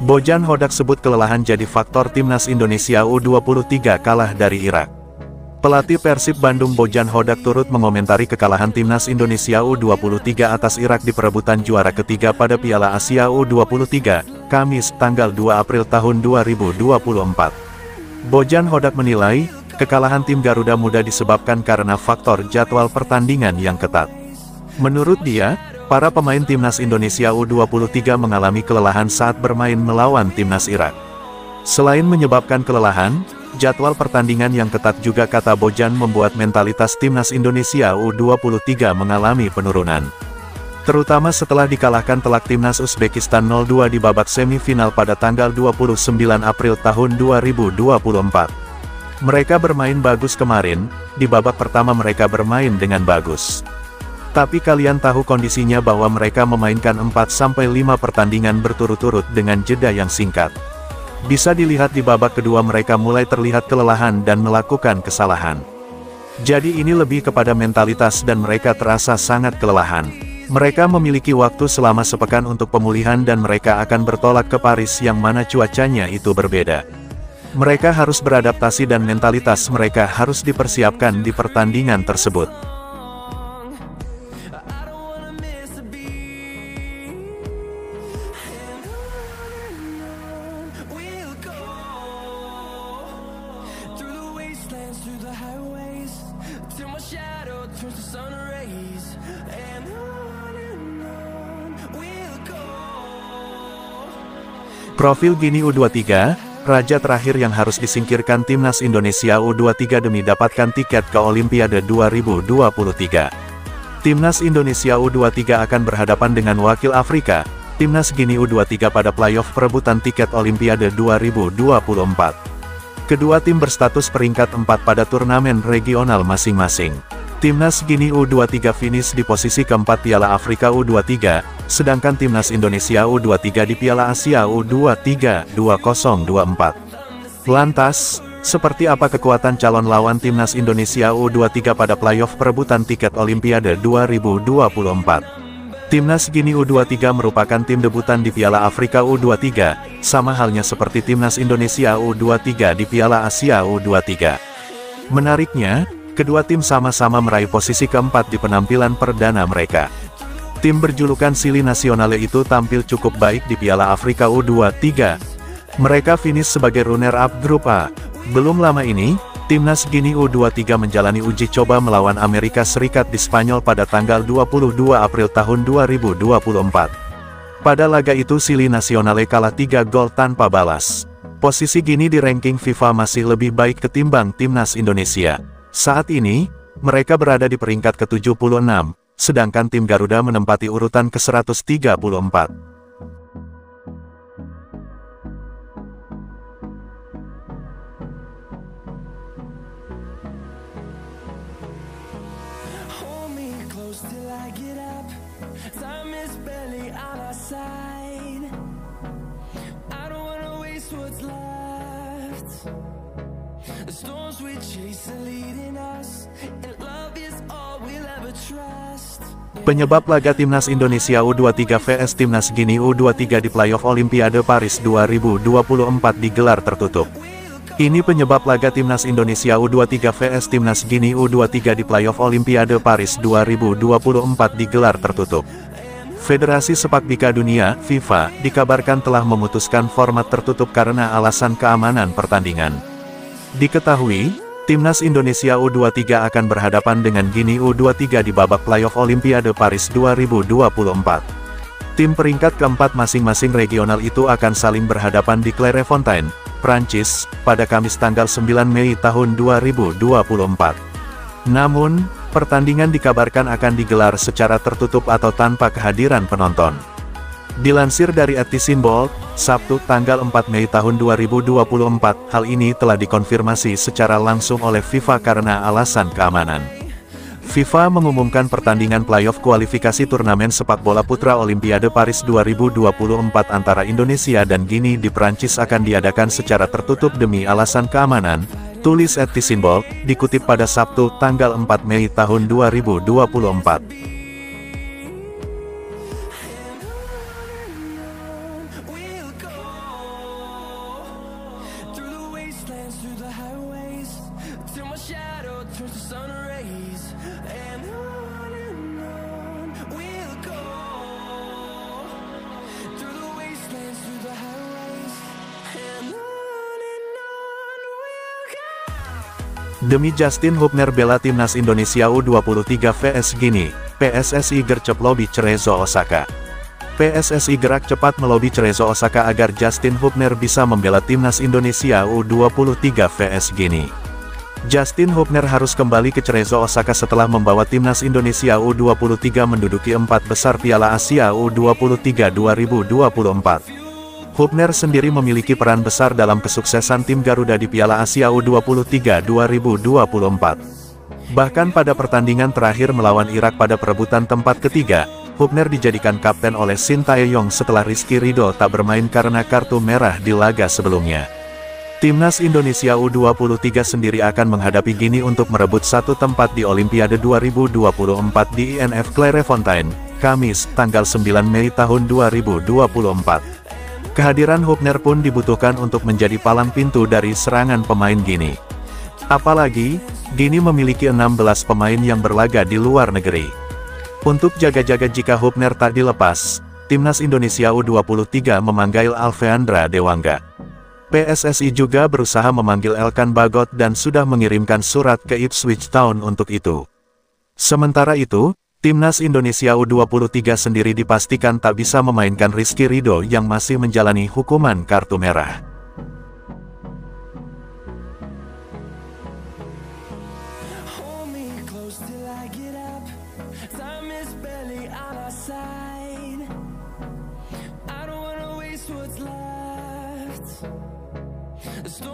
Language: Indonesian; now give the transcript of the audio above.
Bojan Hodak sebut kelelahan jadi faktor timnas Indonesia U23 kalah dari Irak. Pelatih Persib Bandung Bojan Hodak turut mengomentari kekalahan timnas Indonesia U23 atas Irak di perebutan juara ketiga pada Piala Asia U23, Kamis, tanggal 2 April tahun 2024. Bojan Hodak menilai, kekalahan tim Garuda Muda disebabkan karena faktor jadwal pertandingan yang ketat. Menurut dia, para pemain timnas Indonesia U23 mengalami kelelahan saat bermain melawan timnas Irak. Selain menyebabkan kelelahan, jadwal pertandingan yang ketat juga, kata Bojan, membuat mentalitas timnas Indonesia U23 mengalami penurunan. Terutama setelah dikalahkan telak timnas Uzbekistan 0-2 di babak semifinal pada tanggal 29 April tahun 2024. Mereka bermain bagus kemarin, di babak pertama mereka bermain dengan bagus. Tapi kalian tahu kondisinya bahwa mereka memainkan 4-5 pertandingan berturut-turut dengan jeda yang singkat. Bisa dilihat di babak kedua mereka mulai terlihat kelelahan dan melakukan kesalahan. Jadi ini lebih kepada mentalitas dan mereka terasa sangat kelelahan. Mereka memiliki waktu selama sepekan untuk pemulihan dan mereka akan bertolak ke Paris yang mana cuacanya itu berbeda. Mereka harus beradaptasi dan mentalitas mereka harus dipersiapkan di pertandingan tersebut. Profil Gini U23, raja terakhir yang harus disingkirkan timnas Indonesia U23 demi dapatkan tiket ke Olimpiade 2023. Timnas Indonesia U23 akan berhadapan dengan wakil Afrika, timnas Gini U23 pada playoff perebutan tiket Olimpiade 2024. Kedua tim berstatus peringkat 4 pada turnamen regional masing-masing. Timnas Gini U23 finish di posisi keempat Piala Afrika U23, sedangkan timnas Indonesia U23 di Piala Asia U23 2024. Lantas, seperti apa kekuatan calon lawan timnas Indonesia U23 pada playoff perebutan tiket Olimpiade 2024? Timnas Gini U23 merupakan tim debutan di Piala Afrika U23, sama halnya seperti timnas Indonesia U23 di Piala Asia U23. Menariknya, kedua tim sama-sama meraih posisi keempat di penampilan perdana mereka. Tim berjulukan Sili Nasionale itu tampil cukup baik di Piala Afrika U23. Mereka finish sebagai runner-up grup A. Belum lama ini, timnas Gini U23 menjalani uji coba melawan Amerika Serikat di Spanyol pada tanggal 22 April tahun 2024. Pada laga itu Sili Nasionale kalah 3 gol tanpa balas. Posisi Gini di ranking FIFA masih lebih baik ketimbang timnas Indonesia. Saat ini, mereka berada di peringkat ke-76, sedangkan tim Garuda menempati urutan ke-134. Penyebab laga timnas Indonesia U23 vs timnas Gini U23 di playoff Olimpiade Paris 2024 digelar tertutup. Ini penyebab laga timnas Indonesia U23 vs timnas Gini U23 di playoff Olimpiade Paris 2024 digelar tertutup. Federasi Sepak Bola Dunia, FIFA, dikabarkan telah memutuskan format tertutup karena alasan keamanan pertandingan. Diketahui, timnas Indonesia U23 akan berhadapan dengan Gini U23 di babak playoff Olimpiade Paris 2024. Tim peringkat keempat masing-masing regional itu akan saling berhadapan di Clairefontaine, Prancis, pada Kamis tanggal 9 Mei tahun 2024. Namun, pertandingan dikabarkan akan digelar secara tertutup atau tanpa kehadiran penonton. Dilansir dari @simbol, Sabtu tanggal 4 Mei tahun 2024, hal ini telah dikonfirmasi secara langsung oleh FIFA karena alasan keamanan. FIFA mengumumkan pertandingan playoff kualifikasi turnamen sepak bola putra Olimpiade Paris 2024 antara Indonesia dan Gini di Prancis akan diadakan secara tertutup demi alasan keamanan, tulis @simbol, dikutip pada Sabtu tanggal 4 Mei tahun 2024. the highways, till my shadow turns to sun rays, and on we'll go, through the wastelands, through the highways, and on we'll go. Demi Justin Hubner bela timnas Indonesia U23 vs Gini, PSSI gercep lobi Cerezo Osaka. PSSI gerak cepat melobi Cerezo Osaka agar Justin Hubner bisa membela timnas Indonesia U23 vs Gini. Justin Hubner harus kembali ke Cerezo Osaka setelah membawa timnas Indonesia U23 menduduki 4 besar Piala Asia U23 2024. Hubner sendiri memiliki peran besar dalam kesuksesan tim Garuda di Piala Asia U23 2024. Bahkan pada pertandingan terakhir melawan Irak pada perebutan tempat ketiga, Hubner dijadikan kapten oleh Shin Tae-yong setelah Rizky Ridho tak bermain karena kartu merah di laga sebelumnya. Timnas Indonesia U23 sendiri akan menghadapi Gini untuk merebut satu tempat di Olimpiade 2024 di INF Clairefontaine, Kamis, tanggal 9 Mei tahun 2024. Kehadiran Hubner pun dibutuhkan untuk menjadi palang pintu dari serangan pemain Gini. Apalagi, Gini memiliki 16 pemain yang berlaga di luar negeri. Untuk jaga-jaga jika Hubner tak dilepas, timnas Indonesia U23 memanggil Alveandra Dewangga. PSSI juga berusaha memanggil Elkan Bagot dan sudah mengirimkan surat ke Ipswich Town untuk itu. Sementara itu, timnas Indonesia U23 sendiri dipastikan tak bisa memainkan Rizky Ridho yang masih menjalani hukuman kartu merah. Time is barely on our side. I don't wanna waste what's left. The storm